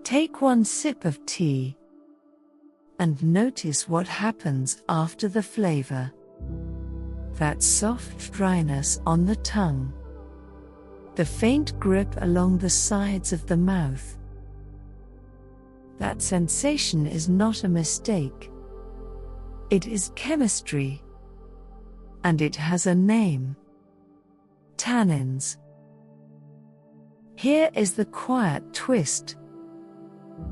Take one sip of tea and notice what happens after the flavor. That soft dryness on the tongue. The faint grip along the sides of the mouth. That sensation is not a mistake. It is chemistry. And it has a name. Tannins. Here is the quiet twist.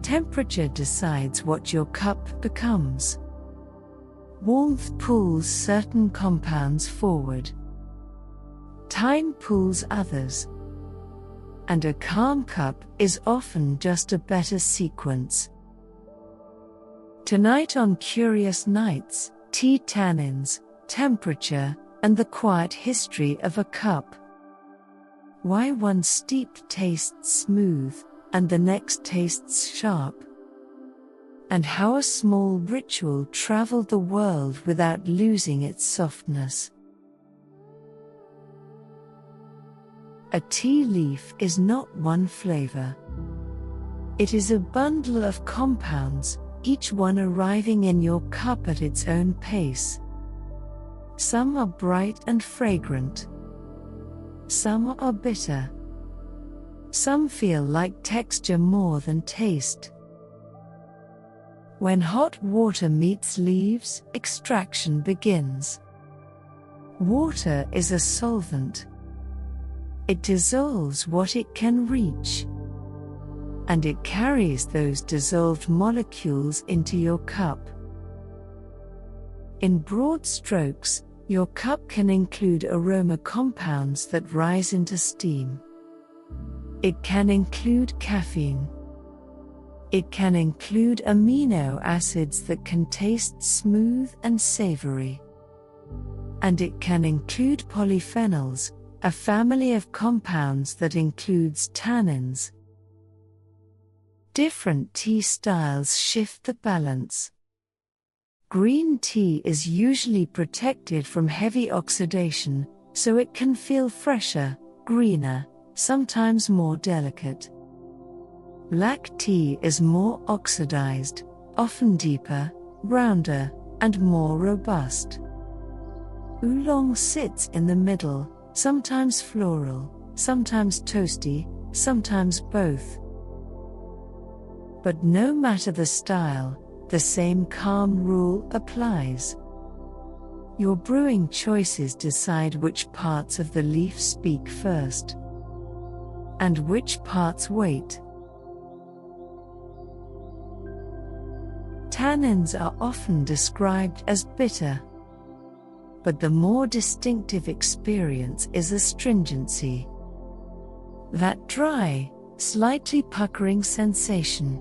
Temperature decides what your cup becomes. Warmth pulls certain compounds forward. Time pulls others. And a calm cup is often just a better sequence. Tonight on Curious Nights, tea tannins, temperature, and the quiet history of a cup. Why one steeped tastes smooth, and the next tastes sharp. And how a small ritual traveled the world without losing its softness. A tea leaf is not one flavor. It is a bundle of compounds, each one arriving in your cup at its own pace. Some are bright and fragrant. Some are bitter. Some feel like texture more than taste. When hot water meets leaves, extraction begins. Water is a solvent. It dissolves what it can reach. And it carries those dissolved molecules into your cup. In broad strokes, your cup can include aroma compounds that rise into steam. It can include caffeine. It can include amino acids that can taste smooth and savory. And it can include polyphenols, a family of compounds that includes tannins. Different tea styles shift the balance. Green tea is usually protected from heavy oxidation, so it can feel fresher, greener, sometimes more delicate. Black tea is more oxidized, often deeper, rounder, and more robust. Oolong sits in the middle, sometimes floral, sometimes toasty, sometimes both. But no matter the style, the same calm rule applies. Your brewing choices decide which parts of the leaf speak first, and which parts wait. Tannins are often described as bitter, but the more distinctive experience is astringency. That dry, slightly puckering sensation.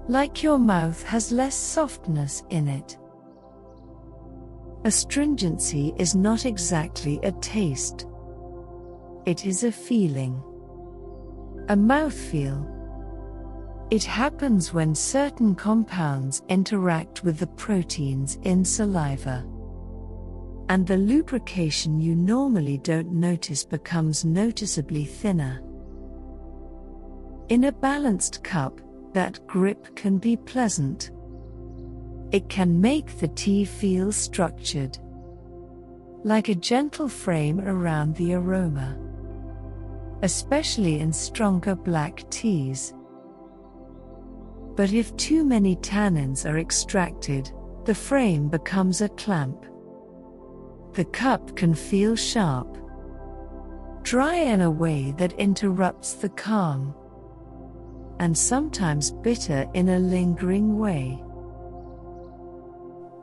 Like your mouth has less softness in it. Astringency is not exactly a taste. It is a feeling. A mouthfeel. It happens when certain compounds interact with the proteins in saliva. And the lubrication you normally don't notice becomes noticeably thinner. In a balanced cup, that grip can be pleasant. It can make the tea feel structured, like a gentle frame around the aroma, especially in stronger black teas. But if too many tannins are extracted, the frame becomes a clamp. The cup can feel sharp, dry in a way that interrupts the calm, and sometimes bitter in a lingering way.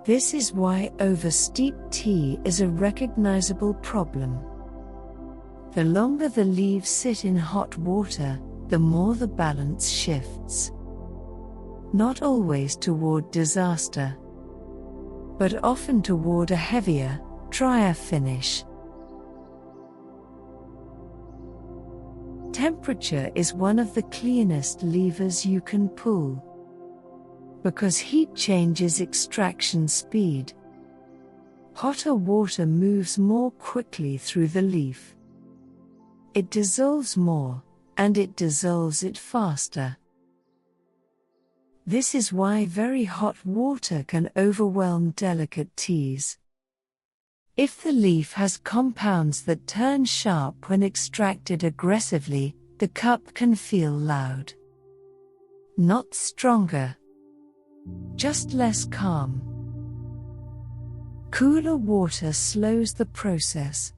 This is why oversteeped tea is a recognizable problem. The longer the leaves sit in hot water, the more the balance shifts. Not always toward disaster, but often toward a heavier, drier finish. Temperature is one of the cleanest levers you can pull, because heat changes extraction speed. Hotter water moves more quickly through the leaf. It dissolves more, and it dissolves it faster. This is why very hot water can overwhelm delicate teas. If the leaf has compounds that turn sharp when extracted aggressively, the cup can feel loud. Not stronger, just less calm. Cooler water slows the process.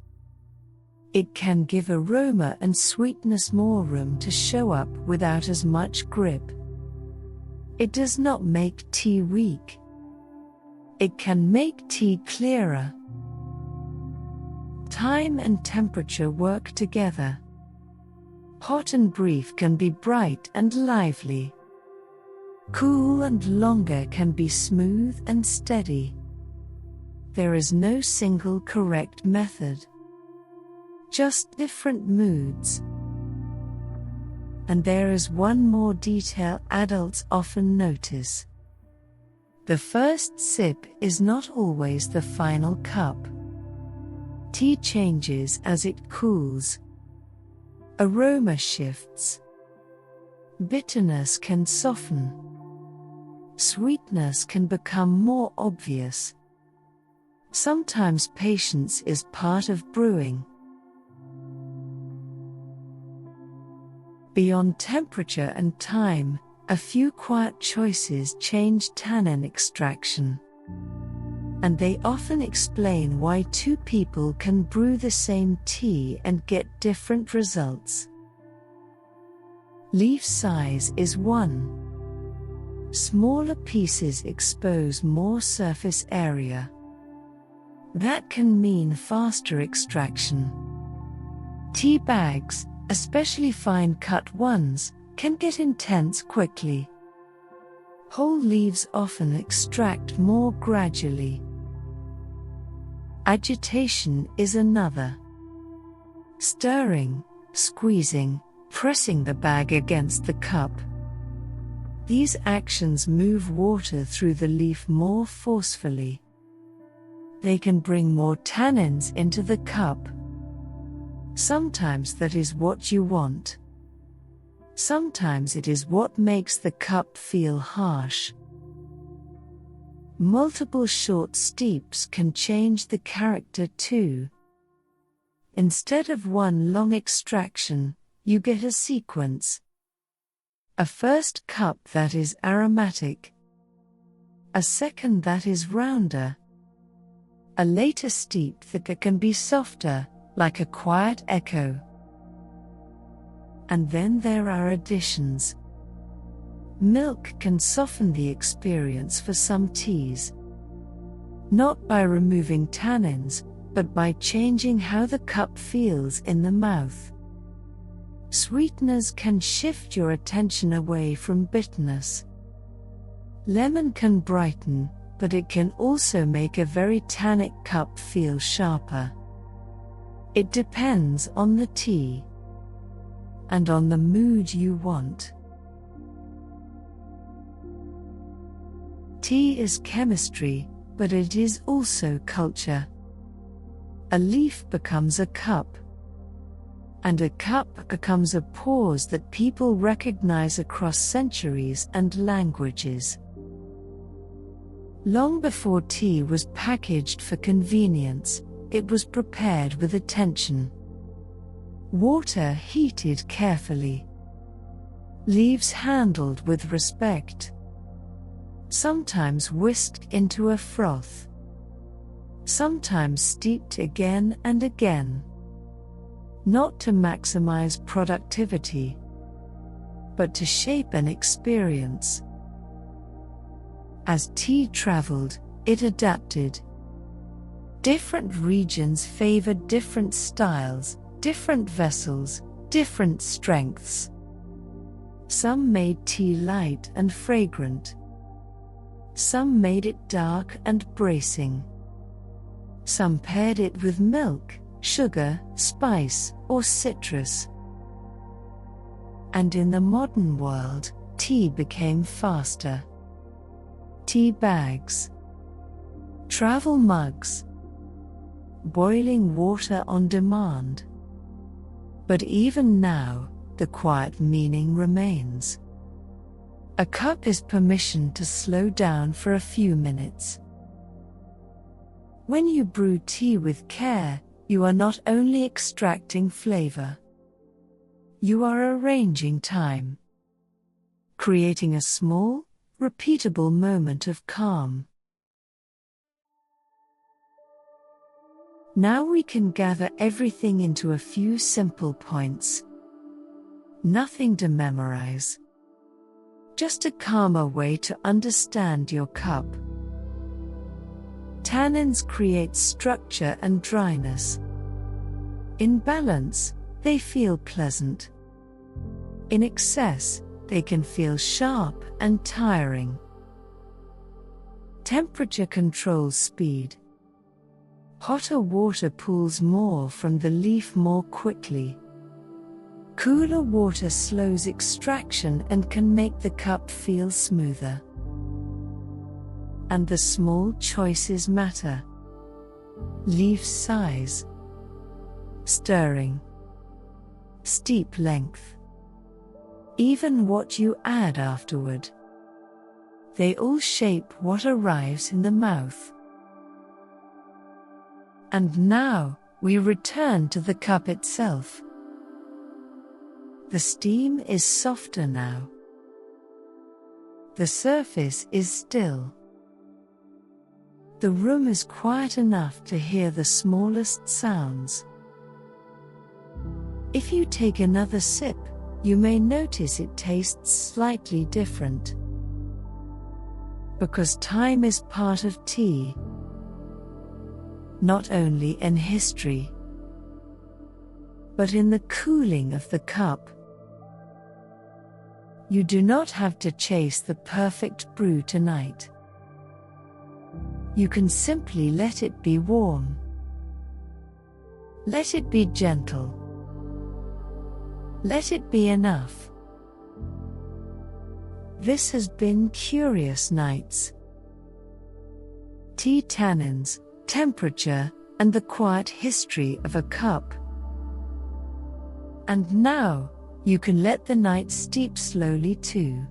It can give aroma and sweetness more room to show up without as much grip. It does not make tea weak. It can make tea clearer. Time and temperature work together. Hot and brief can be bright and lively. Cool and longer can be smooth and steady. There is no single correct method. Just different moods. And there is one more detail adults often notice. The first sip is not always the final cup. Tea changes as it cools. Aroma shifts. Bitterness can soften. Sweetness can become more obvious. Sometimes patience is part of brewing. Beyond temperature and time, a few quiet choices change tannin extraction. And they often explain why two people can brew the same tea and get different results. Leaf size is one. Smaller pieces expose more surface area. That can mean faster extraction. Tea bags, especially fine cut ones, can get intense quickly. Whole leaves often extract more gradually. Agitation is another. Stirring, squeezing, pressing the bag against the cup. These actions move water through the leaf more forcefully. They can bring more tannins into the cup. Sometimes that is what you want. Sometimes it is what makes the cup feel harsh. Multiple short steeps can change the character too. Instead of one long extraction, you get a sequence. A first cup that is aromatic. A second that is rounder. A later steep that can be softer, like a quiet echo. And then there are additions. Milk can soften the experience for some teas. Not by removing tannins, but by changing how the cup feels in the mouth. Sweeteners can shift your attention away from bitterness. Lemon can brighten, but it can also make a very tannic cup feel sharper. It depends on the tea and on the mood you want. Tea is chemistry, but it is also culture. A leaf becomes a cup, and a cup becomes a pause that people recognize across centuries and languages. Long before tea was packaged for convenience, it was prepared with attention. Water heated carefully. Leaves handled with respect. Sometimes whisked into a froth. Sometimes steeped again and again. Not to maximize productivity, but to shape an experience. As tea traveled, it adapted. Different regions favored different styles, different vessels, different strengths. Some made tea light and fragrant. Some made it dark and bracing. Some paired it with milk, sugar, spice, or citrus. And in the modern world, tea became faster. Tea bags, travel mugs, boiling water on demand. But even now, the quiet meaning remains. A cup is permission to slow down for a few minutes. When you brew tea with care, you are not only extracting flavor. You are arranging time, creating a small, repeatable moment of calm. Now we can gather everything into a few simple points. Nothing to memorize. Just a calmer way to understand your cup. Tannins create structure and dryness. In balance, they feel pleasant. In excess, they can feel sharp and tiring. Temperature controls speed. Hotter water pulls more from the leaf more quickly. Cooler water slows extraction and can make the cup feel smoother. And the small choices matter. Leaf size, stirring, steep length, even what you add afterward. They all shape what arrives in the mouth. And now, we return to the cup itself. The steam is softer now. The surface is still. The room is quiet enough to hear the smallest sounds. If you take another sip, you may notice it tastes slightly different. Because time is part of tea. Not only in history, but in the cooling of the cup. You do not have to chase the perfect brew tonight. You can simply let it be warm. Let it be gentle. Let it be enough. This has been Curious Nights. Tea tannins, temperature, and the quiet history of a cup. And now, you can let the night steep slowly too.